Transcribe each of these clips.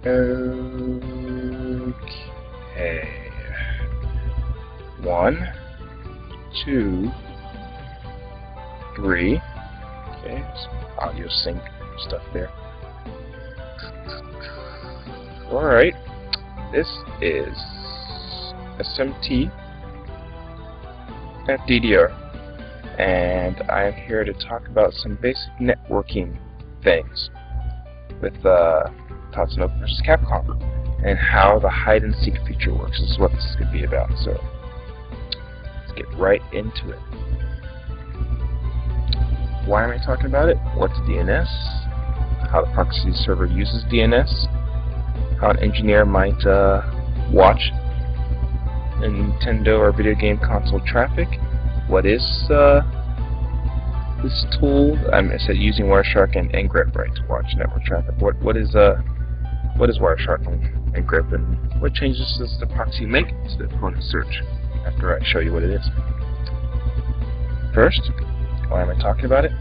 Okay. 1, 2, 3. Okay, some audio sync stuff there. Alright, this is SMT at DDR, and I'm here to talk about some basic networking things with Tatsunoko versus Capcom and how the hide-and-seek feature works. This is what this is going to be about, so let's get right into it. Why am I talking about it? What's DNS? How the proxy server uses DNS? How an engineer might watch a Nintendo or video game console traffic. What is this tool? I said using wireshark and grep, right, to watch network traffic. What is wireshark and grep, and what changes does the proxy make to the opponent search? After I show you what it is. First, why am I talking about it?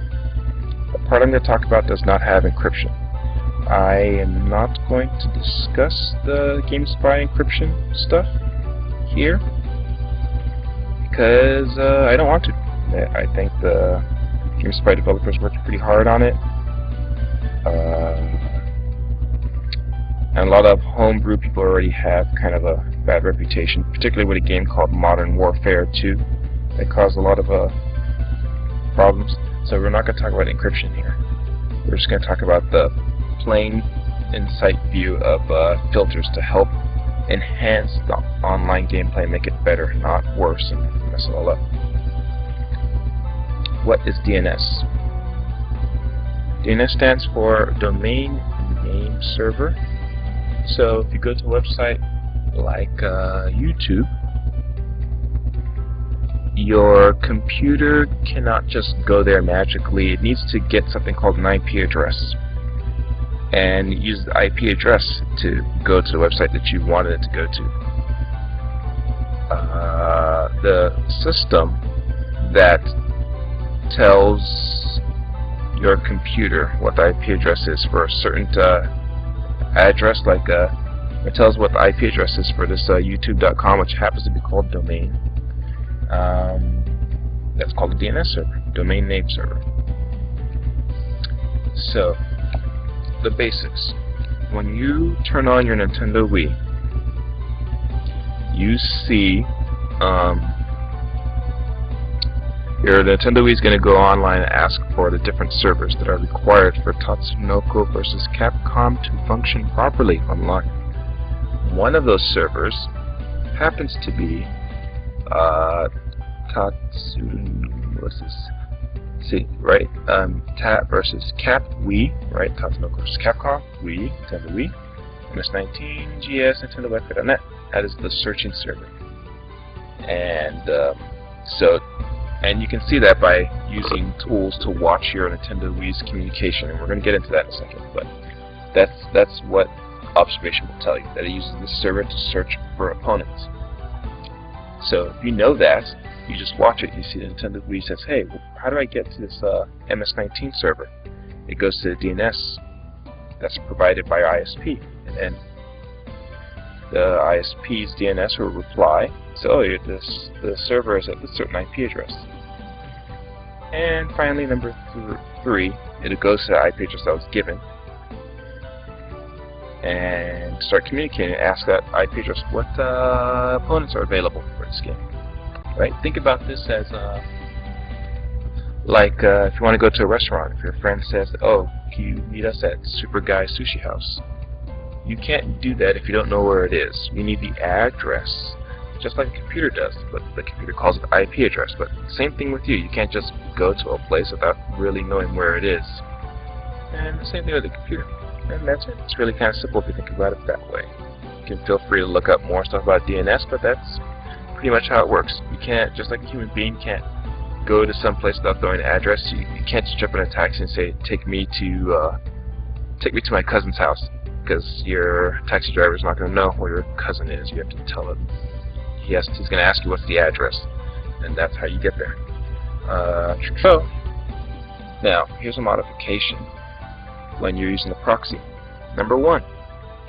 The part I'm going to talk about does not have encryption. I am not going to discuss the GameSpy encryption stuff here because I don't want to. I think the GameSpy developers worked pretty hard on it, and a lot of homebrew people already have kind of a bad reputation, particularly with a game called Modern Warfare 2 that caused a lot of problems. So we're not going to talk about encryption here. We're just going to talk about the plain in-sight view of filters to help enhance the online gameplay, make it better, not worse, and mess it all up. What is DNS? DNS stands for Domain Name Server. So if you go to a website like YouTube, your computer cannot just go there magically. It needs to get something called an IP address and use the IP address to go to the website that you wanted it to go to. The system that tells your computer what the IP address is for a certain address, like it tells what the IP address is for this youtube.com, which happens to be called domain. That's called a DNS server, domain name server. So, the basics. When you turn on your Nintendo Wii, you see your Nintendo Wii is going to go online and ask for the different servers that are required for Tatsunoko versus Capcom to function properly online. One of those servers happens to be what's this? See, right? Tat versus Cap Wii, right? Tatsunoko versus Capcom, Wii, Nintendo Wii, MS-19, GS, Nintendo Wi-Fi.net. That is the searching server. And and you can see that by using tools to watch your Nintendo Wii's communication, and we're going to get into that in a second. But that's what observation will tell you, that it uses this server to search for opponents. So if you know that, you just watch it. You see the Nintendo Wii says, "Hey, how do I get to this MS-19 server?" It goes to the DNS that's provided by ISP, and then the ISP's DNS will reply, "So, oh, the server is at this certain IP address." And finally, number 3, it goes to the IP address that was given, and start communicating and ask that IP address what opponents are available for this game. Right? Think about this as like if you want to go to a restaurant, if your friend says, "Oh, can you meet us at Super Guy Sushi House?" You can't do that if you don't know where it is. You need the address, just like a computer does, but the computer calls it IP address. But same thing with you. You can't just go to a place without really knowing where it is. And the same thing with the computer. And that's it. It's really kind of simple if you think about it that way. You can feel free to look up more stuff about DNS, but that's pretty much how it works. You can't, just like a human being can't go to some place without throwing an address. You can't just jump in a taxi and say, take me to my cousin's house, because your taxi driver is not going to know where your cousin is. You have to tell him. He's going to ask you what's the address, and that's how you get there. So, now, here's a modification when you're using the proxy. Number 1,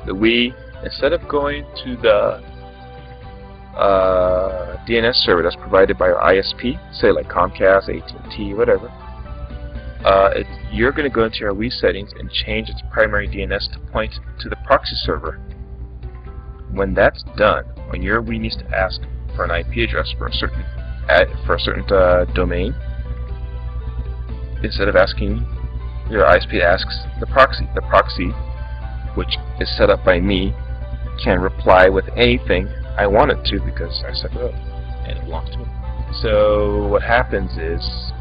The Wii, instead of going to the DNS server that's provided by our ISP, say like Comcast, AT&T, whatever, you're going to go into your Wii settings and change its primary DNS to point to the proxy server. When that's done, when your Wii needs to ask for an IP address for a certain domain, instead of asking your ISP, asks the proxy. The proxy, which is set up by me, can reply with anything I want it to because I set it up and it belongs to me. So what happens is,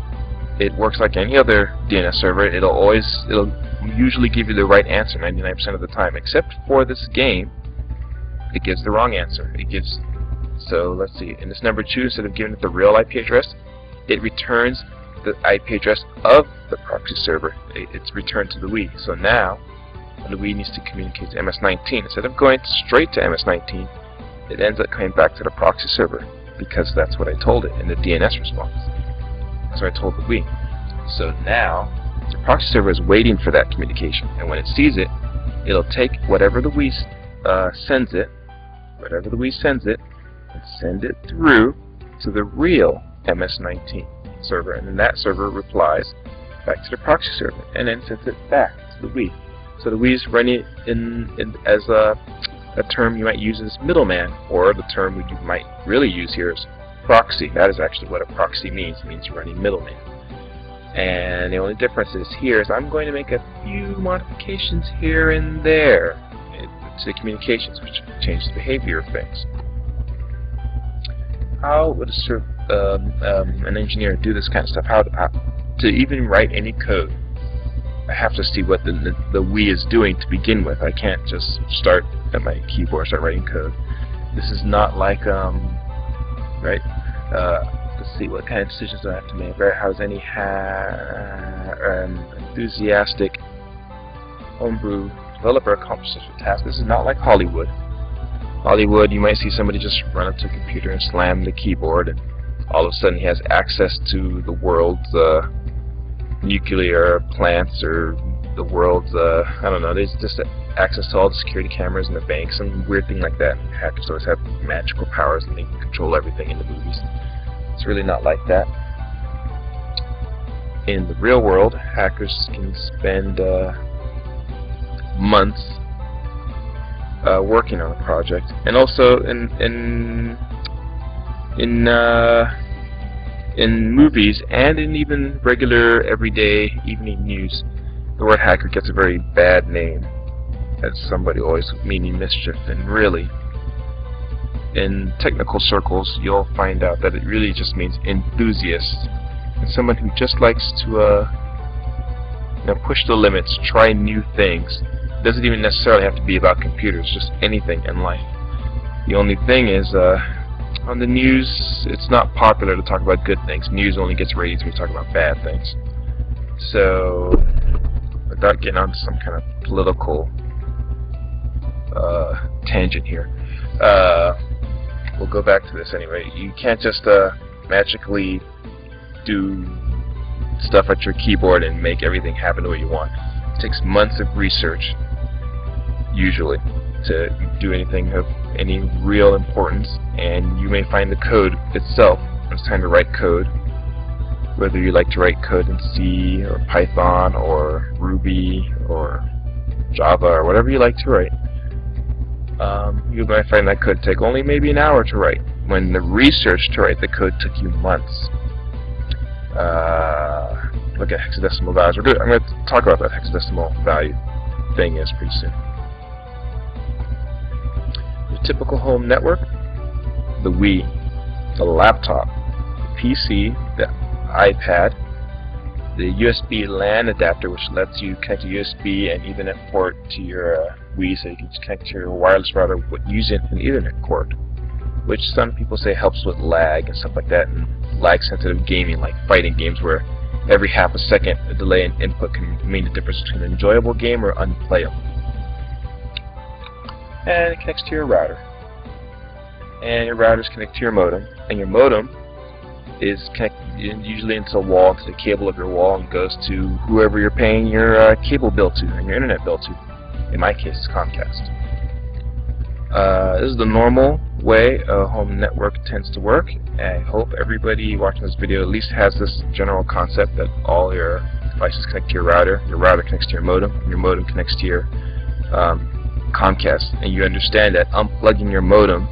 it works like any other DNS server. It'll usually give you the right answer 99% of the time, except for this game. It gives the wrong answer. So let's see, in this number 2, instead of giving it the real IP address, it returns the IP address of the proxy server. It's returned to the Wii. So now, when the Wii needs to communicate to MS-19, instead of going straight to MS-19, it ends up coming back to the proxy server, because that's what I told it in the DNS response. That's what I told the Wii. So now, the proxy server is waiting for that communication, and when it sees it, it'll take whatever the Wii sends it, and send it through to the real MS-19 server, and then that server replies back to the proxy server, and then sends it back to the Wii. So the Wii is running as a term you might use as middleman, or the term you might really use here is proxy. That is actually what a proxy means. It means you're running middleman. And the only difference is here is I'm going to make a few modifications here and there to the communications, which change the behavior of things. How would an engineer do this kind of stuff? How to even write any code? I have to see what the Wii is doing to begin with. I can't just start at my keyboard and start writing code. This is not like right? Let's see, what kind of decisions do I have to make? Right? How does any enthusiastic homebrew developer accomplish such a task? This is not like Hollywood. Hollywood, you might see somebody just run up to a computer and slam the keyboard, and all of a sudden he has access to the world's nuclear plants, or the world's, I don't know, there's just access to all the security cameras in the bank, some weird thing like that. Hackers always have magical powers and they can control everything in the movies. It's really not like that. In the real world, hackers can spend months working on a project, and also in movies and in even regular everyday evening news, the word hacker gets a very bad name, as somebody always meaning mischief, and really in technical circles you'll find out that it really just means enthusiast, and someone who just likes to push the limits, try new things. It doesn't even necessarily have to be about computers, just anything in life. The only thing is, on the news, it's not popular to talk about good things. News only gets ratings when we talk about bad things. So, without getting onto some kind of political tangent here, we'll go back to this anyway. You can't just magically do stuff at your keyboard and make everything happen the way you want. It takes months of research, usually, to do anything of any real importance, and you may find the code itself when it's time to write code, whether you like to write code in C or Python or Ruby or Java or whatever you like to write. You might find that code take only maybe an hour to write, when the research to write the code took you months. Look at hexadecimal values. I'm going to talk about that hexadecimal value thing is pretty soon. Your typical home network: the Wii, the laptop, the PC, the iPad, the USB-LAN adapter, which lets you connect a USB and Ethernet port to your Wii, so you can connect to your wireless router using an Ethernet cord, which some people say helps with lag and stuff like that, and lag-sensitive gaming, like fighting games where every half a second a delay in input can mean the difference between an enjoyable game or unplayable. And it connects to your router, and your router is connected to your modem, and your modem is connected usually into a wall, to the cable of your wall, and goes to whoever you're paying your cable bill to and your internet bill to. In my case, it's Comcast. This is the normal way a home network tends to work. I hope everybody watching this video at least has this general concept that all your devices connect to your router connects to your modem, and your modem connects to your Comcast, and you understand that unplugging your modem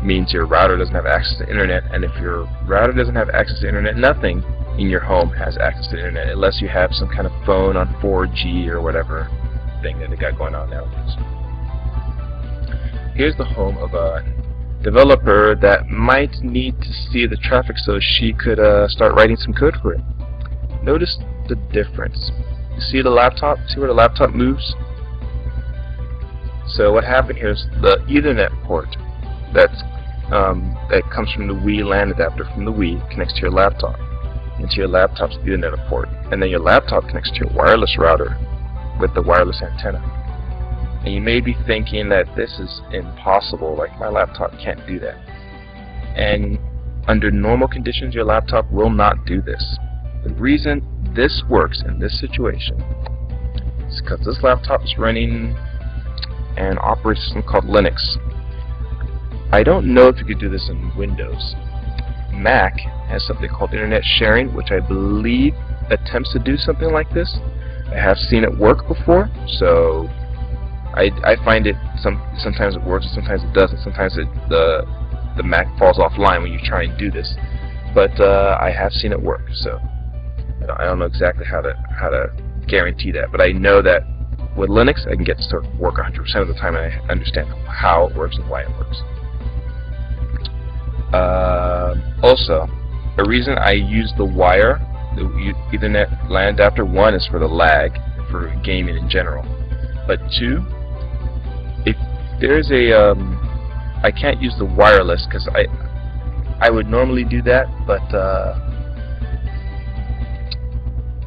means your router doesn't have access to internet, and if your router doesn't have access to internet, nothing in your home has access to internet unless you have some kind of phone on 4G or whatever thing that they got going on nowadays. Here's the home of a developer that might need to see the traffic so she could start writing some code for it. Notice the difference. You see the laptop? See where the laptop moves? So what happened here is the Ethernet port that comes from the Wii LAN adapter from the Wii connects to your laptop, into your laptop's Ethernet port, and then your laptop connects to your wireless router with the wireless antenna. And you may be thinking that this is impossible, like my laptop can't do that. And under normal conditions, your laptop will not do this. The reason this works in this situation is because this laptop is running an operating system called Linux. I don't know if you could do this in Windows. Mac has something called internet sharing, which I believe attempts to do something like this. I have seen it work before, so I find it sometimes it works, sometimes it doesn't. Sometimes the Mac falls offline when you try and do this, but I have seen it work. So I don't know exactly how to guarantee that, but I know that with Linux I can get this to work 100% of the time, and I understand how it works and why it works. Also, the reason I use the wire, the Ethernet LAN adapter, one is for the lag, for gaming in general, but two, if there's a I can't use the wireless because I would normally do that, but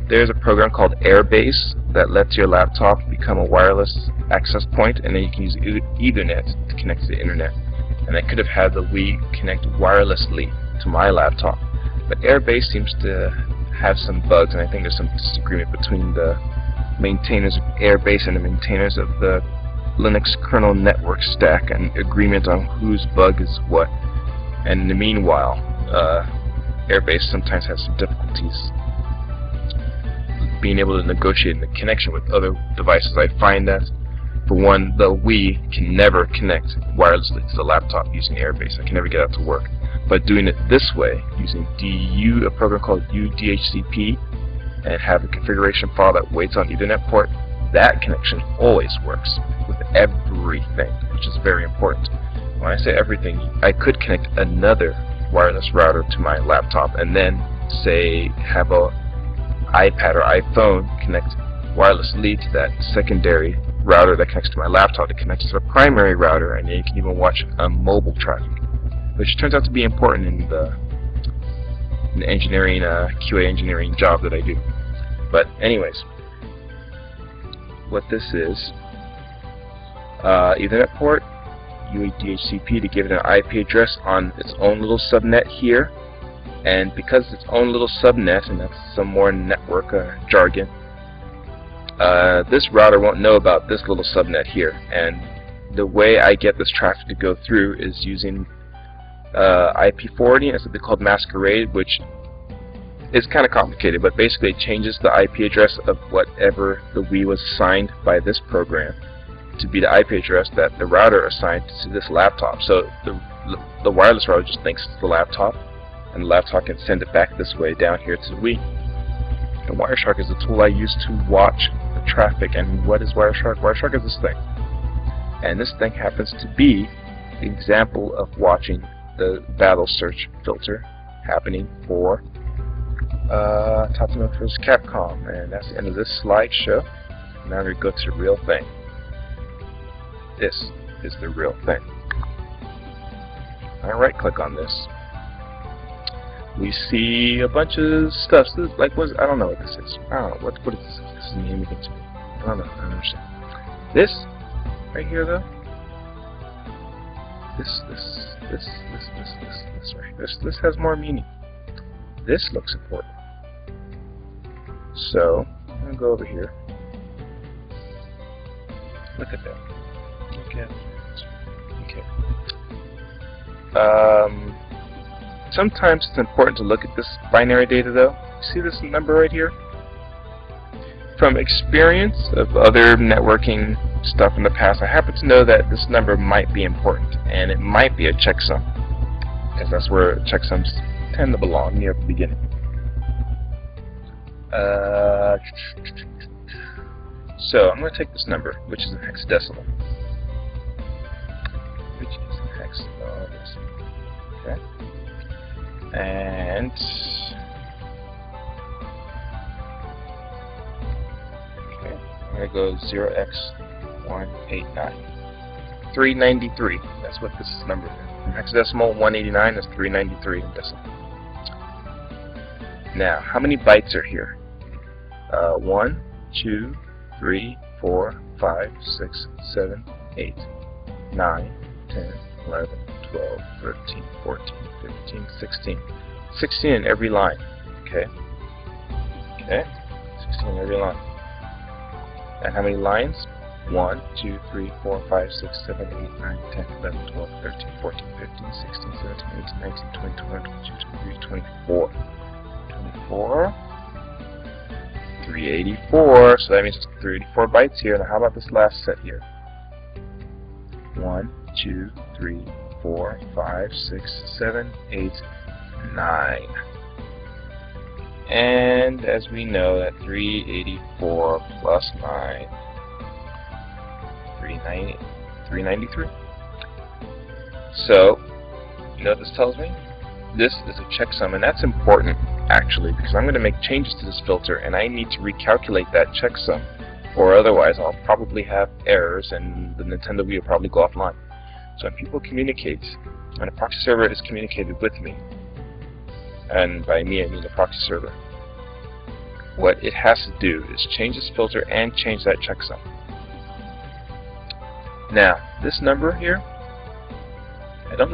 there's a program called Airbase that lets your laptop become a wireless access point, and then you can use Ethernet to connect to the internet. And I could have had the Wii connect wirelessly to my laptop, but Airbase seems to have some bugs, and I think there's some disagreement between the maintainers of Airbase and the maintainers of the Linux kernel network stack, and agreement on whose bug is what. And in the meanwhile, Airbase sometimes has some difficulties being able to negotiate the connection with other devices. I find that, for one, the Wii can never connect wirelessly to the laptop using Airbase. I can never get out to work. But doing it this way, using a program called DHCP, and have a configuration file that waits on Ethernet port, that connection always works with everything, which is very important. When I say everything, I could connect another wireless router to my laptop and then, say, have a iPad or iPhone connect wirelessly to that secondary router that connects to my laptop, that connects to the primary router, and then you can even watch mobile traffic, which turns out to be important in the engineering, QA engineering job that I do. But anyways, what this is, Ethernet port, DHCP to give it an IP address on its own little subnet here, and because it's its own little subnet, and that's some more network jargon, this router won't know about this little subnet here, and the way I get this traffic to go through is using IP forwarding. It's something called masquerade, which is kind of complicated, but basically it changes the IP address of whatever the Wii was assigned by this program to be the IP address that the router assigned to this laptop. So the wireless router just thinks it's the laptop, and the laptop can send it back this way down here to the Wii. And Wireshark is a tool I use to watch the traffic. And what is Wireshark? Wireshark is this thing. And this thing happens to be the example of watching the battle search filter happening for Tatsunoko's Capcom. And that's the end of this slideshow. Now we're going to go to the real thing. This is the real thing. I right click on this. We see a bunch of stuff. So like, I don't know what this is. I don't know what is this? This is mean anything to me. I don't know. I don't understand. This right here, though. This right. This has more meaning. This looks important. So I'm gonna go over here. Look at that. Look at that. Sometimes it's important to look at this binary data though. See this number right here? From experience of other networking stuff in the past, I happen to know that this number might be important, and it might be a checksum, because that's where checksums tend to belong near the beginning. So I'm going to take this number, which is a hexadecimal. Okay. And I'm going to go 0x189. 393. That's what this number is. From hexadecimal 189 is 393 in decimal. Now, how many bytes are here? 1, 2, 3, 4, 5, 6, 7, 8, 9, 10, 11, 12, 13, 14, 15, 16. 16 in every line. Okay? Okay? 16 in every line. And how many lines? 1, 2, 3, 4, 5, 6, 7, 8, 9, 10, 11, 12, 13, 14, 15, 16, 17, 18, 19, 20, 21, 22, 23, 24. 24. 384. So that means it's 384 bytes here. Now how about this last set here? 1, 2, 3, 4, 5, 6, 7, 8, 9. And as we know, that 384 plus 9, 393. So, you know what this tells me? This is a checksum, and that's important actually, because I'm going to make changes to this filter and I need to recalculate that checksum, or otherwise I'll probably have errors and the Nintendo Wii will probably go offline. So when people communicate, when a proxy server is communicated with me, and by me I mean the proxy server, what it has to do is change this filter and change that checksum. Now, this number here, I don't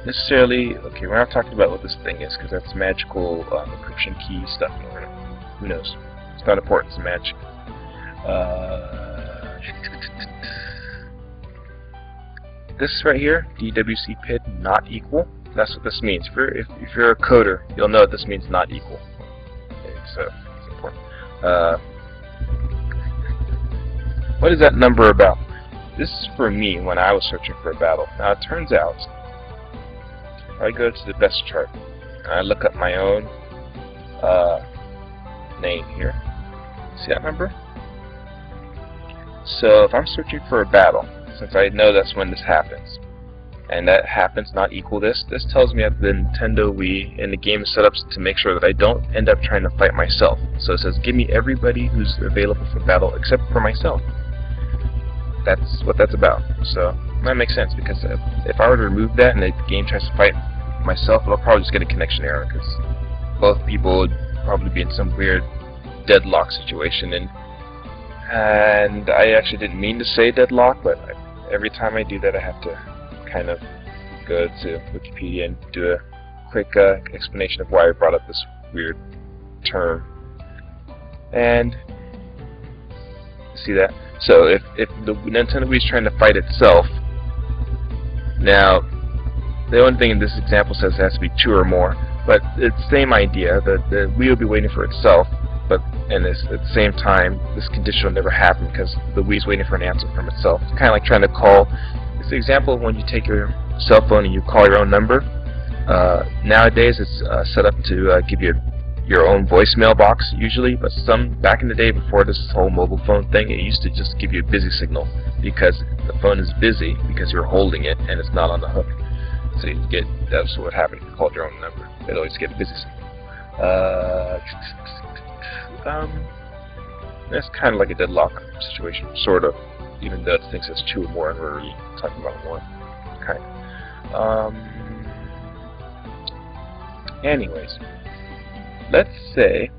necessarily, okay, we're not talking about what this thing is, because that's magical encryption key stuff. Who knows? It's not important, it's magic. This right here, DWC PID not equal, that's what this means. If you're a coder, you'll know that this means not equal. Okay, so it's important. What is that number about? This is for me when I was searching for a battle. Now it turns out, I go to the best chart and I look up my own name here. See that number? So if I'm searching for a battle, since I know that's when this happens, and that happens not equal this tells me that the Nintendo Wii and the game is set up to make sure that I don't end up trying to fight myself. So it says give me everybody who's available for battle except for myself. That's what that's about. So that makes sense, because if I were to remove that and the game tries to fight myself, it'll probably just get a connection error, because both people would probably be in some weird deadlock situation. And I actually didn't mean to say deadlock, but every time I do that I have to kind of go to Wikipedia and do a quick explanation of why I brought up this weird term. And see that? So if the Nintendo Wii is trying to fight itself, now the only thing in this example says it has to be 2 or more, but it's the same idea. The Wii will be waiting for itself, but at the same time this condition will never happen because the Wii is waiting for an answer from itself. It's kind of like trying to call. It's the example of when you take your cell phone and you call your own number. Nowadays it's set up to give you your own voicemail box usually, but back in the day before this whole mobile phone thing, it used to just give you a busy signal because the phone is busy because you're holding it and it's not on the hook. So you get, that's what happened if you called your own number. It'd always get a busy signal. That's kind of like a deadlock situation, sort of, even though it thinks it's 2 or more and we're really talking about 1. Kind of. Anyways, let's say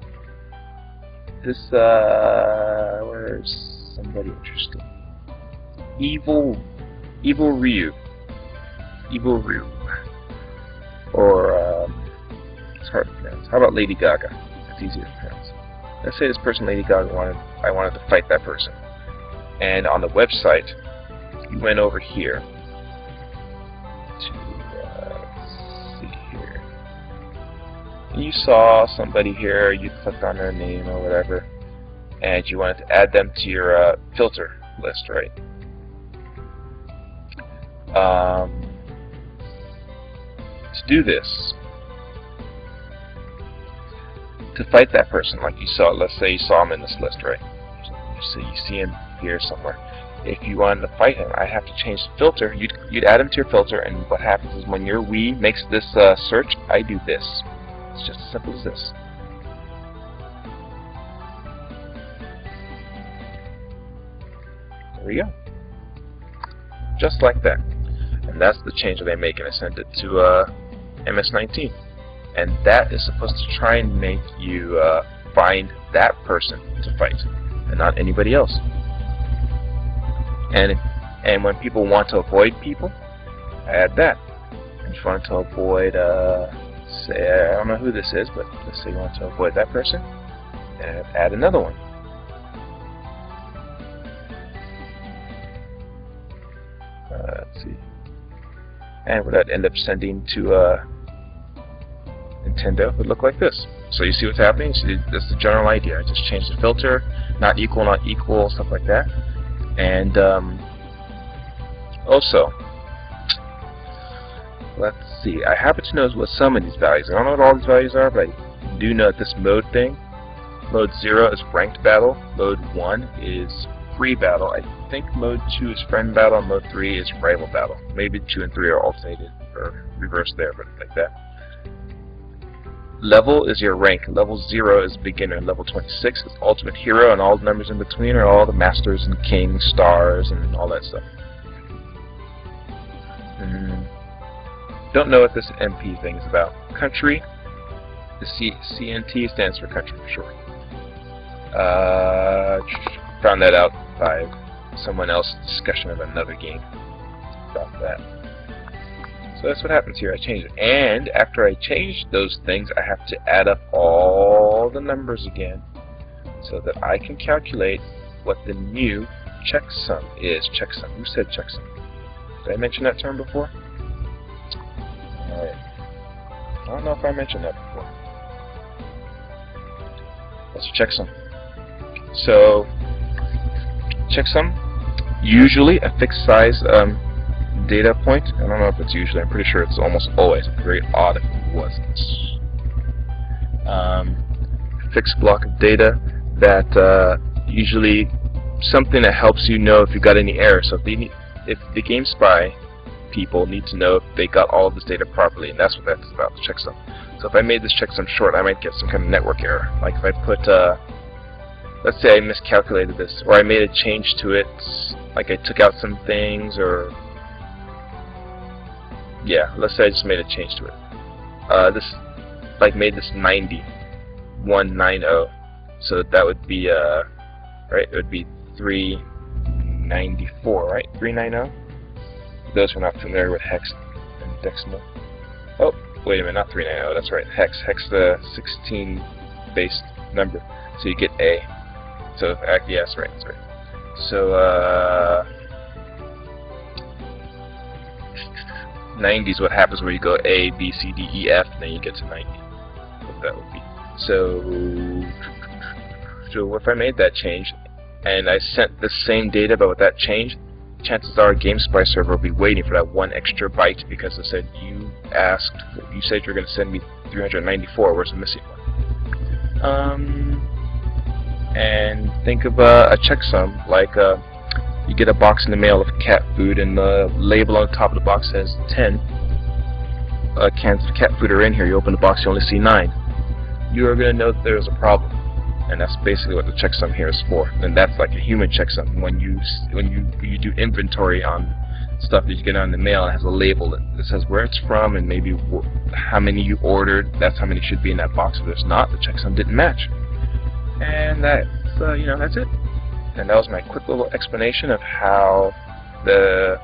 this, where's somebody interesting? Evil Ryu. Or, it's hard to pronounce. How about Lady Gaga? That's easier to pronounce. Let's say this person, Lady Gaga, I wanted to fight that person. And on the website, you went over here to and you saw somebody here, you clicked on their name or whatever, and you wanted to add them to your filter list, right? To do this, to fight that person, like you saw, let's say you saw him in this list, right? So you see him here somewhere. If you wanted to fight him, I have to change the filter. You'd add him to your filter, and what happens is when your Wii makes this search, I do this. It's just as simple as this. There we go. Just like that. And that's the change that I make, and I send it to MS-19. And that is supposed to try and make you find that person to fight, and not anybody else. And when people want to avoid people, I add that. And if you want to avoid, say, I don't know who this is, but let's say you want to avoid that person, and add another one. Let's see. And what I'd end up sending to Nintendo would look like this. So you see what's happening? See, that's the general idea. I just changed the filter, not equal, stuff like that. And also, let's see, I happen to know what some of these values. I don't know what all these values are, but I do know that this mode thing, mode 0 is ranked battle, mode 1 is free battle. I think mode 2 is friend battle, and mode 3 is rival battle. Maybe 2 and 3 are alternated or reversed there, but like that. Level is your rank. Level 0 is beginner. Level 26 is ultimate hero, and all the numbers in between are all the masters and kings, stars, and all that stuff. Don't know what this MP thing is about. Country, the CNT stands for country for short. Found that out by someone else's discussion of another game about that. So that's what happens here. I change it. And after I change those things, I have to add up all the numbers again so that I can calculate what the new checksum is. Checksum. Who said checksum? Did I mention that term before? Alright. I don't know if I mentioned that before. What's a checksum? So, checksum, usually a fixed size data point. I don't know if it's usually, I'm pretty sure it's almost always. It'd be very odd if it wasn't. Fixed block of data that usually something that helps you know if you got any errors. So if the Game Spy people need to know if they got all of this data properly, and that's what that's about, the checksum. So if I made this checksum short, I might get some kind of network error. Like if I put, let's say I miscalculated this, or I made a change to it, like I took out some things, or yeah, let's say I just made a change to it. This, like, made this 190, so that would be, right, it would be 394, right, 390? For those who are not familiar with hex and decimal. Oh, wait a minute, not 390, that's right, hex the 16-based number, so you get A. So, yeah, that's right, that's right. So, 90 is what happens where you go A, B, C, D, E, F, and then you get to 90. What that would be. So if I made that change, and I sent the same data but with that change, chances are Game Spy server will be waiting for that 1 extra byte because it said you said you're going to send me 394, where's the missing one? And think of a checksum, like you get a box in the mail of cat food, and the label on the top of the box says 10 cans of cat food are in here. You open the box, you only see 9. You are going to know that there's a problem, and that's basically what the checksum here is for. And that's like a human checksum. When you do inventory on stuff that you get on the mail, it has a label that says where it's from and maybe how many you ordered. That's how many should be in that box. If there's not, the checksum didn't match. And that's that's it. And that was my quick little explanation of how the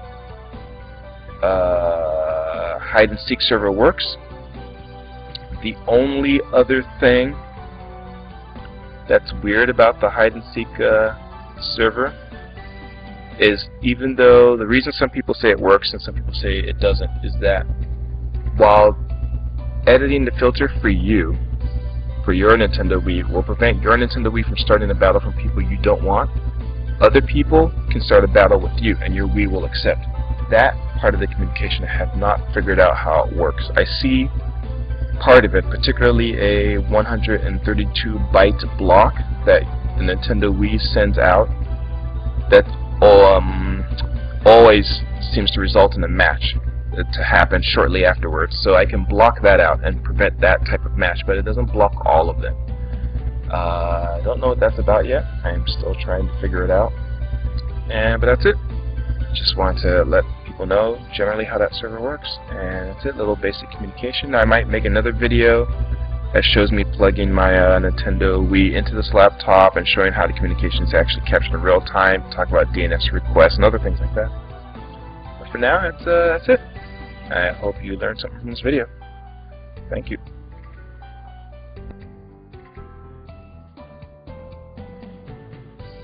Hide&Seek server works. The only other thing that's weird about the Hide&Seek server is, even though the reason some people say it works and some people say it doesn't, is that while editing the filter for you, for your Nintendo Wii, will prevent your Nintendo Wii from starting a battle from people you don't want. Other people can start a battle with you, and your Wii will accept. That part of the communication I have not figured out how it works. I see part of it, particularly a 132 byte block that the Nintendo Wii sends out, that always seems to result in a match to happen shortly afterwards. So I can block that out and prevent that type of match, but it doesn't block all of them. I don't know what that's about yet. I'm still trying to figure it out. But that's it. Just wanted to let people know generally how that server works, and that's it. Little basic communication. I might make another video that shows me plugging my Nintendo Wii into this laptop and showing how the communication is actually captured in real time. Talk about DNS requests and other things like that. But for now, that's it. I hope you learned something from this video. Thank you.